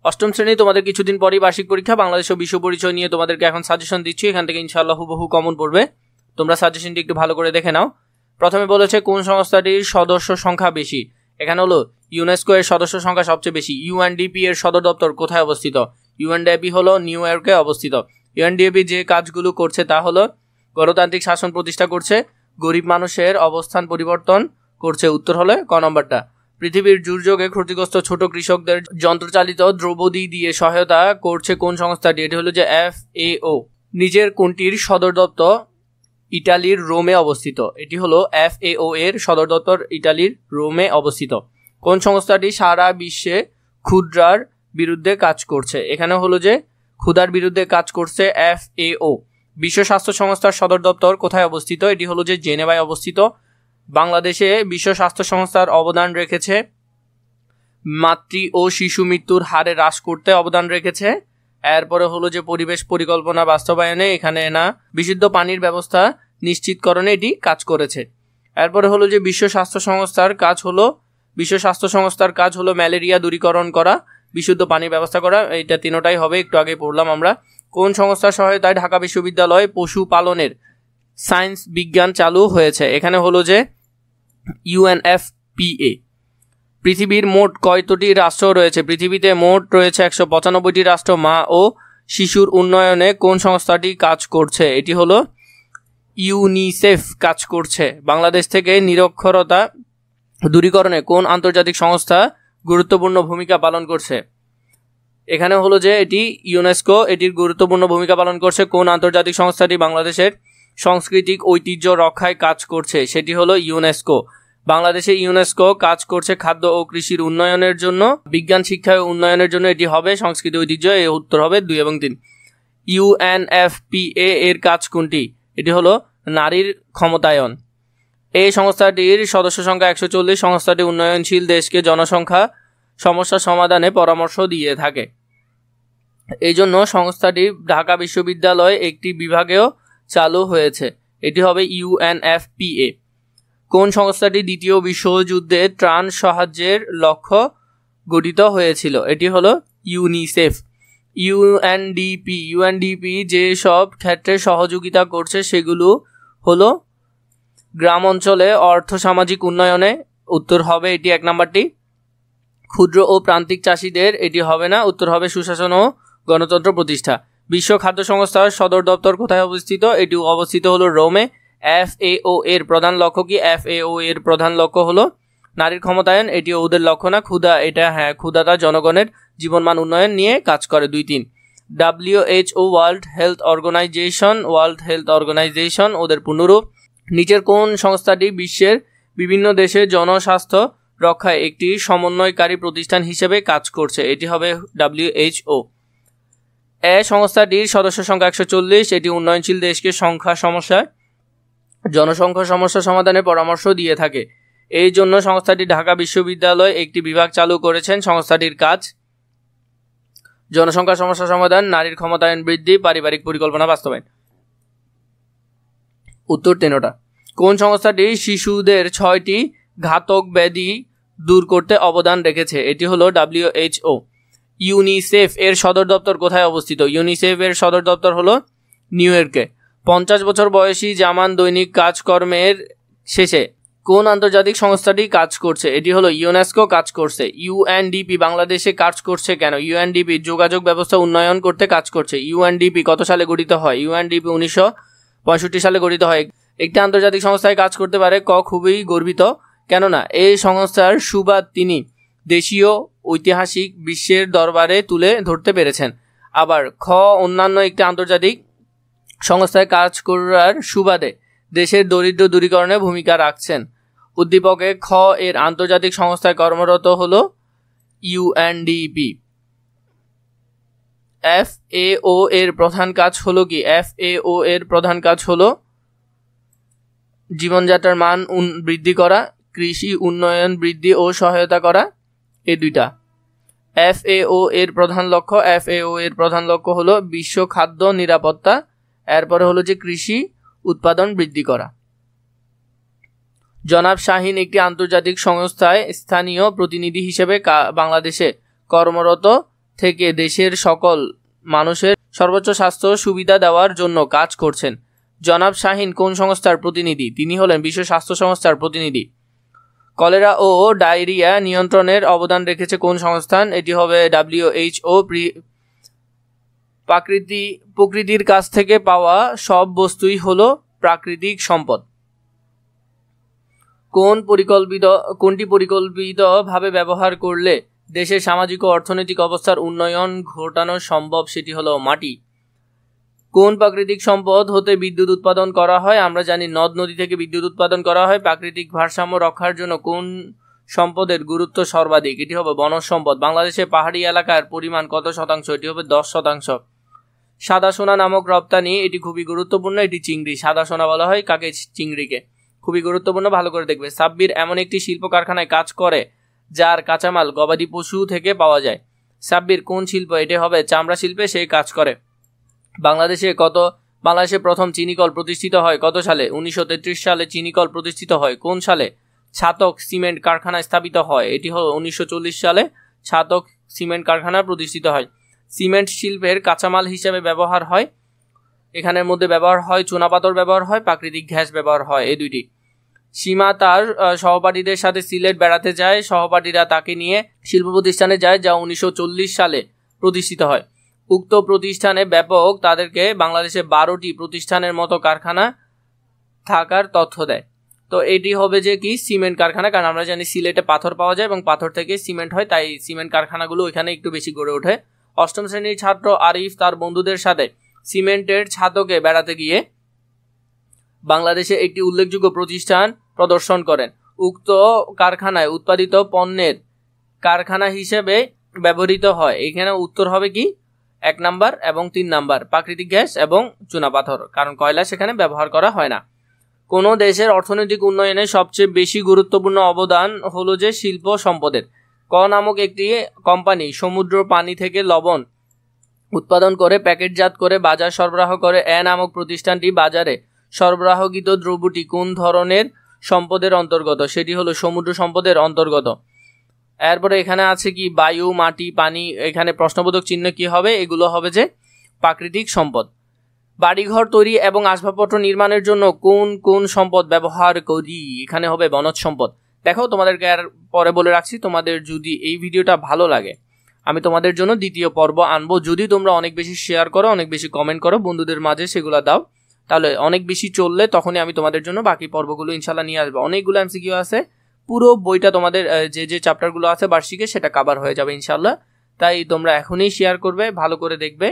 অষ্টম শ্রেণী তোমাদের কিছুদিন পরেই বার্ষিক পরীক্ষা। বাংলাদেশ ও বিশ্ব পরিচয় নিয়ে তোমাদেরকে এখন সাজেশন দিচ্ছি, এখান থেকে ইনশাআল্লাহ হুবহু কমন পড়বে। তোমরা সাজেশনটি একটু ভালো করে দেখে নাও। প্রথমে বলেছে কোন সংস্থাটির সদস্য সংখ্যা বেশি। এখানে হলো ইউনেস্কো এর সদস্য সংখ্যা সবচেয়ে বেশি। ইউএনডিপি এর সদর দপ্তর কোথায় অবস্থিত? ইউএনডিপি হলো নিউ ইয়র্কে অবস্থিত। ইউএনডিপি যে কাজগুলো করছে তা হলো গণতান্ত্রিক শাসন প্রতিষ্ঠা করছে, গরিব মানুষের অবস্থান পরিবর্তন করছে। উত্তর হলো ক নম্বরটা। পৃথিবীর দুর্যোগে ক্ষতিগ্রস্ত ছোট কৃষকদের যন্ত্রচালিত দ্রৌপদী দিয়ে সহায়তা করছে কোন সংস্থাটি? এটি হলো যে FAO। নিজের কোনটির সদর দপ্তর ইটালির রোমে অবস্থিত? এটি হলো FAO এর সদর দপ্তর ইটালির রোমে অবস্থিত। কোন সংস্থাটি সারা বিশ্বে ক্ষুদ্রার বিরুদ্ধে কাজ করছে? এখানে হলো যে ক্ষুধার বিরুদ্ধে কাজ করছে FAO। বিশ্ব স্বাস্থ্য সংস্থার সদর দপ্তর কোথায় অবস্থিত? এটি হলো যে জেনেভায় অবস্থিত। বাংলাদেশে বিশ্ব স্বাস্থ্য সংস্থার অবদান রেখেছে মাতৃ ও শিশু মৃত্যুর হারে হ্রাস করতে অবদান রেখেছে। এরপরে হলো যে পরিবেশ পরিকল্পনা বাস্তবায়নে এখানে না বিশুদ্ধ পানির ব্যবস্থা নিশ্চিতকরণে এটি কাজ করেছে। এরপরে হলো যে বিশ্ব স্বাস্থ্য সংস্থার কাজ হলো ম্যালেরিয়া দূরীকরণ করা, বিশুদ্ধ পানির ব্যবস্থা করা। এটা তিনটাই হবে, একটু আগে পড়লাম আমরা। কোন সংস্থার সহায়তায় ঢাকা বিশ্ববিদ্যালয়ে পশু পালনের সায়েন্স বিজ্ঞান চালু হয়েছে? এখানে হলো যে UNFPA। পৃথিবীর মোট কয়টি রাষ্ট্র রয়েছে? পৃথিবীতে মোট রয়েছে 195টি রাষ্ট্র। মা ও শিশুর উন্নয়নে কোন সংস্থাটি কাজ করছে? এটি হলো ইউনিসেফ কাজ করছে। বাংলাদেশ থেকে নিরক্ষরতা দূরীকরণে কোন আন্তর্জাতিক সংস্থা গুরুত্বপূর্ণ ভূমিকা পালন করছে? এখানে হলো যে এটি ইউনেস্কো, এটির গুরুত্বপূর্ণ ভূমিকা পালন করছে। কোন আন্তর্জাতিক সংস্থাটি বাংলাদেশের সাংস্কৃতিক ঐতিহ্য রক্ষায় কাজ করছে? সেটি হলো ইউনেস্কো। বাংলাদেশে ইউনেস্কো কাজ করছে খাদ্য ও কৃষির উন্নয়নের জন্য, বিজ্ঞান শিক্ষা ও উন্নয়নের জন্য। এটি হবে সংস্কৃতি ঐতিহ্য। এর উত্তর হবে 2 এবং 3। UNFPA এর কাজ কোনটি? এটি হলো নারীর ক্ষমতায়ন। এই সংস্থাটির সদস্য সংখ্যা 140। সংস্থাটি উন্নয়নশীল দেশকে জনসংখ্যা সমস্যা সমাধানে পরামর্শ দিয়ে থাকে। এই জন্য সংস্থাটি ঢাকা বিশ্ববিদ্যালয়ে একটি বিভাগেও চালু হয়েছে। এটি হবে UNFPA। কোন সংস্থাটি দ্বিতীয় বিশ্বযুদ্ধে ত্রাণ সাহায্যের লক্ষ্য গঠিত হয়েছিল? এটি হলো ইউনিসেফ। UNDP যে সব ক্ষেত্রে সহযোগিতা করছে সেগুলো হলো গ্রাম অঞ্চলে অর্থ সামাজিক উন্নয়নে। উত্তর হবে এটি 1 নাম্বারটি। ক্ষুদ্র ও প্রান্তিক চাষীদের, এটি হবে না, উত্তর হবে সুশাসন ও গণতন্ত্র প্রতিষ্ঠা। বিশ্ব খাদ্য সংস্থার সদর দপ্তর কোথায় অবস্থিত? এটি অবস্থিত হলো রোমে। FAO এর প্রধান লক্ষ্য কি? FAO এর প্রধান লক্ষ্য হলো নারীর ক্ষমতায়ন। এটি ওদের লক্ষ্য না, ক্ষুধা। এটা হ্যাঁ, ক্ষুধাটা জনগণের জীবনমান উন্নয়ন নিয়ে কাজ করে। 2, 3। WHO ওয়ার্ল্ড হেলথ অর্গানাইজেশন ওদের পূর্ণরূপ। নিচের কোন সংস্থাটি বিশ্বের বিভিন্ন দেশের জনস্বাস্থ্য রক্ষায় একটি সমন্বয়কারী প্রতিষ্ঠান হিসেবে কাজ করছে? এটি হবে WHO। সংস্থাটির সদস্য সংখ্যা 140। এটি উন্নয়নশীল দেশকে জনসংখ্যা সমস্যা সমাধানের পরামর্শ দিয়ে থাকে। এই জন্য সংস্থাটি ঢাকা বিশ্ববিদ্যালয়ে একটি বিভাগ চালু করেছেন। সংস্থাটির কাজ জনসংখ্যা সমস্যা সমাধান, নারীর ক্ষমতায়ন বৃদ্ধি, পারিবারিক পরিকল্পনা বাস্তবায়ন। উত্তর 3টা। কোন সংস্থাটি শিশুদের 6টি ঘাতক ব্যাধি দূর করতে অবদান রেখেছে? এটি হলো WHO। ইউনিসেফ এর সদর দপ্তর কোথায় অবস্থিত? ইউনিসেফ এর সদর দপ্তর হলো নিউ ইয়র্কে। 50 বছর বয়সী জামান দৈনিক কাজকর্মের শেষে কোন আন্তর্জাতিক সংস্থাটি কাজ করছে? এটি হলো ইউনেস্কো কাজ করছে। UNDP বাংলাদেশে কাজ করছে কেন? UNDP যোগাযোগ ব্যবস্থা উন্নয়ন করতে কাজ করছে। UNDP কত সালে গঠিত হয়? UNDP 1965 সালে গঠিত হয়। একটি আন্তর্জাতিক সংস্থায় কাজ করতে পারে খুবই গর্বিত, কেননা এই সংস্থার সুবাদ তিনি দেশীয় ঐতিহাসিক বিশ্বের দরবারে তুলে ধরতে পেরেছেন। আবার অন্যান্য একটি আন্তর্জাতিক সংস্থায় কাজ করার সুবাদে দেশের দরিদ্র দূরীকরণে ভূমিকা রাখছেন। উদ্দীপকে এর আন্তর্জাতিক সংস্থায় কর্মরত হলো UNDP। FAO এর প্রধান কাজ হলো কি? FAO এর প্রধান কাজ হলো জীবনযাত্রার মান বৃদ্ধি করা, কৃষি উন্নয়ন বৃদ্ধি ও সহায়তা করা। এই 2টা। FAO এর প্রধান লক্ষ্য হলো বিশ্ব খাদ্য নিরাপত্তা। এরপরে হলো যে কৃষি উৎপাদন বৃদ্ধি করা। জনাব শাহিন একটি আন্তর্জাতিক সংস্থায় স্থানীয় প্রতিনিধি হিসেবে বাংলাদেশে কর্মরত থেকে দেশের সকল মানুষের সর্বোচ্চ স্বাস্থ্য সুবিধা দেওয়ার জন্য কাজ করছেন। জনাব শাহিন কোন সংস্থার প্রতিনিধি? তিনি হলেন বিশ্ব স্বাস্থ্য সংস্থার প্রতিনিধি। কলেরা ও ডায়রিয়া নিয়ন্ত্রণের অবদান রেখেছে কোন সংস্থান? এটি হবে WHO। প্রকৃতির কাছ থেকে পাওয়া সব বস্তুই হলো প্রাকৃতিক সম্পদ। কোনটি পরিকল্পিতভাবে ব্যবহার করলে দেশের সামাজিক ও অর্থনৈতিক অবস্থার উন্নয়ন ঘটানো সম্ভব? সেটি হলো মাটি। কোন প্রাকৃতিক সম্পদ হতে বিদ্যুৎ উৎপাদন করা হয়? আমরা জানি নদ নদী থেকে বিদ্যুৎ উৎপাদন করা হয়। প্রাকৃতিক ভারসাম্য রক্ষার জন্য কোন সম্পদের গুরুত্ব সর্বাধিক? এটি হবে বনজ সম্পদ। বাংলাদেশে পাহাড়ি এলাকার পরিমাণ কত শতাংশ? এটি হবে 10%। সাদা সোনা নামক রপ্তানি, এটি খুবই গুরুত্বপূর্ণ। এটি চিংড়ি। সাদা সোনা বলা হয় কাকে? চিংড়িকে। খুবই গুরুত্বপূর্ণ, ভালো করে দেখবে। সাব্বির এমন একটি শিল্প কারখানায় কাজ করে যার কাঁচামাল গবাদি পশু থেকে পাওয়া যায়। সাব্বির কোন শিল্প? এটি হবে চামড়া শিল্পে সে কাজ করে। বাংলাদেশে প্রথম চিনিকল প্রতিষ্ঠিত হয় কত সালে? 1933 সালে চিনিকল প্রতিষ্ঠিত হয়। কোন সালে ছাতক সিমেন্ট কারখানা স্থাপিত হয়? এটি হলো 1940 সালে ছাতক সিমেন্ট কারখানা প্রতিষ্ঠিত হয়। সিমেন্ট শিল্পের কাঁচামাল হিসেবে ব্যবহার হয়, এখানের মধ্যে ব্যবহার হয় চুনাপাথর ব্যবহার হয়, প্রাকৃতিক গ্যাস ব্যবহার হয়, এই দুইটি। সীমা তার সহপাঠীদের সাথে সিলেট বেড়াতে যায়। সহপাঠীরা তাকে নিয়ে শিল্প প্রতিষ্ঠানে যায় যা 1940 সালে প্রতিষ্ঠিত হয়। উক্ত প্রতিষ্ঠানে ব্যাপক তাদেরকে বাংলাদেশে 12টি প্রতিষ্ঠানের মতো কারখানা থাকার তথ্য দেয়। তো এটি হবে যে কি সিমেন্ট কারখানা, কারণ আমরা জানি সিলেটে পাথর পাওয়া যায় এবং পাথর থেকে সিমেন্ট হয়, তাই সিমেন্ট কারখানাগুলো ওইখানে একটু বেশি গড়ে ওঠে। অষ্টম শ্রেণীর ছাত্র আরিফ তার বন্ধুদের সাথে সিমেন্টের ছাতকে বেড়াতে গিয়ে বাংলাদেশে একটি উল্লেখযোগ্য প্রতিষ্ঠান প্রদর্শন করেন। উক্ত কারখানায় উৎপাদিত পণ্যের কারখানা হিসেবে ব্যবহৃত হয়। এখানে উত্তর হবে কি 1 নাম্বার এবং 3 নাম্বার, প্রাকৃতিক গ্যাস এবং চুনাপাথর, কারণ কয়লা সেখানে ব্যবহার করা হয় না। কোন দেশের অর্থনৈতিক উন্নয়নে সবচেয়ে বেশি গুরুত্বপূর্ণ অবদান হলো যে শিল্প সম্পদের? ক নামক একটি কোম্পানি সমুদ্র পানি থেকে লবণ উৎপাদন করে প্যাকেটজাত করে বাজার সরবরাহ করে। এ নামক প্রতিষ্ঠানটি বাজারে সরবরাহকৃত দ্রব্যটি কোন ধরনের সম্পদের অন্তর্গত? সেটি হলো সমুদ্র সম্পদের অন্তর্গত। এরপরে এখানে আছে কি বায়ু, মাটি, পানি, এখানে প্রশ্নবোধক চিহ্ন কি হবে? এগুলো হবে যে প্রাকৃতিক সম্পদ। বাড়িঘর তৈরি এবং আসবাবপত্র নির্মাণের জন্য কোন কোন সম্পদ ব্যবহার করি? এখানে হবে বনজ সম্পদ। দেখো, তোমাদেরকে আর পরে বলে রাখছি, তোমাদের যদি এই ভিডিওটা ভালো লাগে আমি তোমাদের জন্য দ্বিতীয় পর্ব আনবো। যদি তোমরা অনেক বেশি শেয়ার করো, অনেক বেশি কমেন্ট করো, বন্ধুদের মাঝে সেগুলো দাও, তাহলে অনেক বেশি চললে তখনই আমি তোমাদের জন্য বাকি পর্বগুলো ইনশাল্লাহ নিয়ে আসবো। অনেকগুলো এমসিকিউ আছে, পুরো বইটা তোমাদের যে চ্যাপ্টারগুলো আছে বার্ষিকে সেটা কভার হয়ে যাবে ইনশাল্লাহ। তাই তোমরা এখনই শেয়ার করবে, ভালো করে দেখবে।